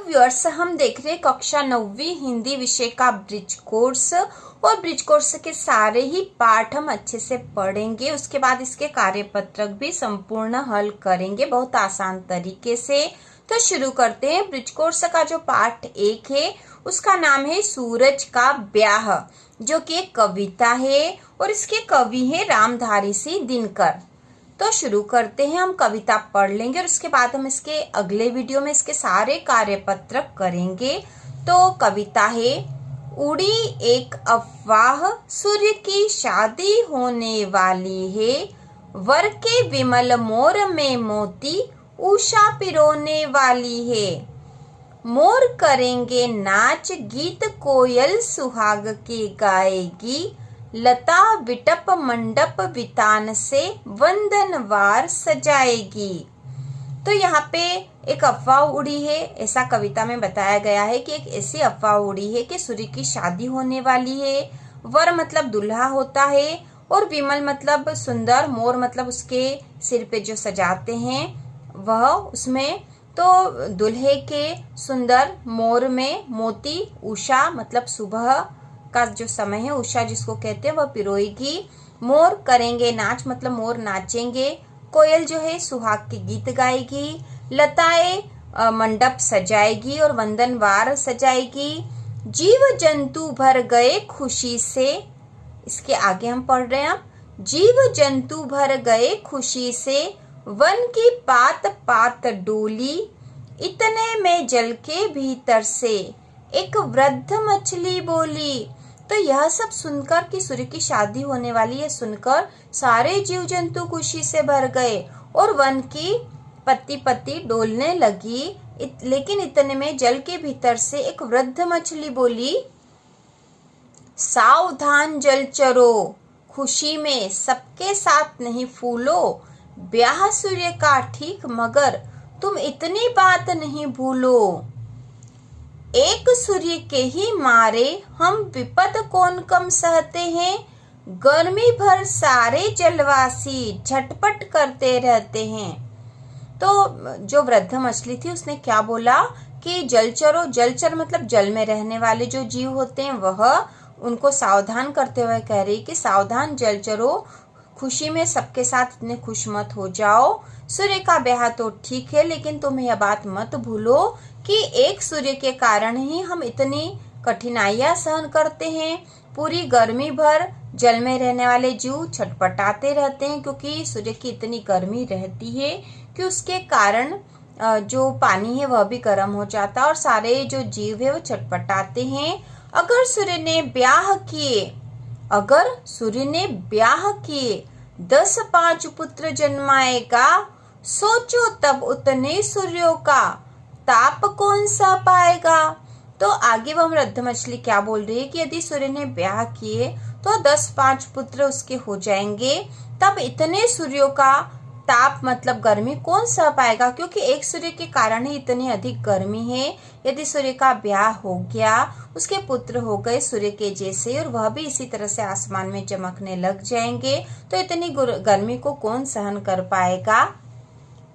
Viewers, हम देख रहे हैं कक्षा 9वीं हिंदी विषय का ब्रिज कोर्स। और ब्रिज कोर्स के सारे ही पाठ हम अच्छे से पढ़ेंगे। उसके बाद इसके कार्यपत्रक भी संपूर्ण हल करेंगे बहुत आसान तरीके से। तो शुरू करते हैं। ब्रिज कोर्स का जो पाठ 1 है उसका नाम है सूरज का ब्याह, जो कि एक कविता है और इसके कवि है रामधारी सिंह दिनकर। तो शुरू करते हैं। हम कविता पढ़ लेंगे और उसके बाद हम इसके अगले वीडियो में इसके सारे कार्यपत्रक करेंगे। तो कविता है, उड़ी एक अफवाह सूर्य की शादी होने वाली है, वर के विमल मोर में मोती उषा पिरोने वाली है। मोर करेंगे नाच गीत कोयल सुहाग के गाएगी, लता विटप मंडप वितान से वंदनवार सजाएगी। तो यहाँ पे एक अफवाह उड़ी है, ऐसा कविता में बताया गया है कि एक ऐसी अफवाह उड़ी है कि सूर्य की शादी होने वाली है। वर मतलब दुल्हा होता है और विमल मतलब सुंदर, मोर मतलब उसके सिर पे जो सजाते हैं वह, उसमें तो दुल्हे के सुंदर मोर में मोती, उषा मतलब सुबह का जो समय है, उषा जिसको कहते हैं, वह पिरोएगी। मोर करेंगे नाच मतलब मोर नाचेंगे। कोयल जो है सुहाग के गीत गाएगी। लताएं मंडप सजाएगी और वंदनवार सजाएगी। जीव जंतु भर गए खुशी से, इसके आगे हम पढ़ रहे हैं अब। जीव जंतु भर गए खुशी से, वन की पात पात डोली, इतने में जल के भीतर से एक वृद्ध मछली बोली। तो यह सब सुनकर कि सूर्य की शादी होने वाली है सुनकर सारे जीव जंतु खुशी से भर गए और वन की पत्ती पत्ती डोलने लगी। लेकिन इतने में जल के भीतर से एक वृद्ध मछली बोली, सावधान जलचरो, खुशी में सबके साथ नहीं फूलो, ब्याह सूर्य का ठीक मगर तुम इतनी बात नहीं भूलो। एक सूर्य के ही मारे हम विपद कौन कम सहते हैं, गर्मी भर सारे जलवासी झटपट करते रहते हैं। तो जो वृद्ध मछली थी उसने क्या बोला कि जलचरों, जलचर मतलब जल में रहने वाले जो जीव होते हैं, वह उनको सावधान करते हुए कह रही कि सावधान जलचरों, खुशी में सबके साथ इतने खुश मत हो जाओ। सूर्य का ब्याह तो ठीक है, लेकिन तुम यह बात मत भूलो कि एक सूर्य के कारण ही हम इतनी कठिनाइयां सहन करते हैं। पूरी गर्मी भर जल में रहने वाले जीव छटपटाते रहते हैं, क्योंकि सूर्य की इतनी गर्मी रहती है कि उसके कारण जो पानी है वह भी गर्म हो जाता है और सारे जो जीव है वो छटपटाते हैं। अगर सूर्य ने ब्याह किए, अगर सूर्य ने ब्याह किए 10-5 पुत्र जन्माएगा, सोचो तब उतने सूर्यों का ताप कौन सा पाएगा। तो आगे वह वृद्ध मछली क्या बोल रही है कि यदि सूर्य ने ब्याह किए तो 10-5 पुत्र उसके हो जाएंगे, तब इतने सूर्यों का ताप मतलब गर्मी कौन सह पाएगा, क्योंकि एक सूर्य के कारण ही इतनी अधिक गर्मी है। यदि सूर्य का ब्याह हो गया, उसके पुत्र हो गए सूर्य के जैसे और वह भी इसी तरह से आसमान में चमकने लग जाएंगे, तो इतनी गर्मी को कौन सहन कर पाएगा।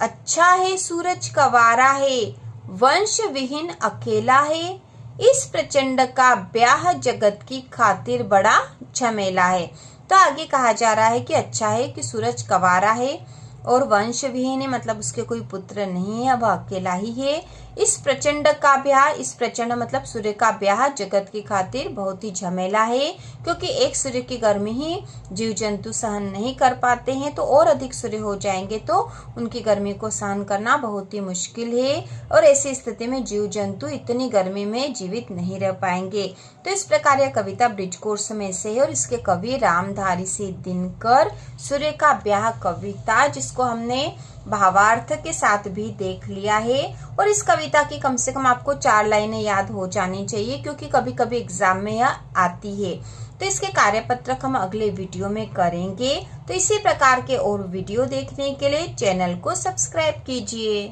अच्छा है सूरज कंवारा है, वंश विहीन अकेला है, इस प्रचंड का ब्याह जगत की खातिर बड़ा झमेला है। तो आगे कहा जा रहा है कि अच्छा है कि सूरज कंवारा है और वंश विहीन है, मतलब उसके कोई पुत्र नहीं है, वह अकेला ही है। इस प्रचंड का ब्याह, इस प्रचंड मतलब सूर्य का ब्याह जगत की खातिर बहुत ही झमेला है, क्योंकि एक सूर्य की गर्मी ही जीव जंतु सहन नहीं कर पाते हैं, तो और अधिक सूर्य हो जाएंगे तो उनकी गर्मी को सहन करना बहुत ही मुश्किल है और ऐसी स्थिति में जीव जंतु इतनी गर्मी में जीवित नहीं रह पाएंगे। तो इस प्रकार यह कविता ब्रिज कोर्स में से है और इसके कवि रामधारी सिंह दिनकर। सूर्य का ब्याह कविता जिसको हमने भावार्थ के साथ भी देख लिया है और इस कविता की कम से कम आपको 4 लाइनें याद हो जानी चाहिए, क्योंकि कभी कभी एग्जाम में यह आती है। तो इसके कार्यपत्रक हम अगले वीडियो में करेंगे। तो इसी प्रकार के और वीडियो देखने के लिए चैनल को सब्सक्राइब कीजिए।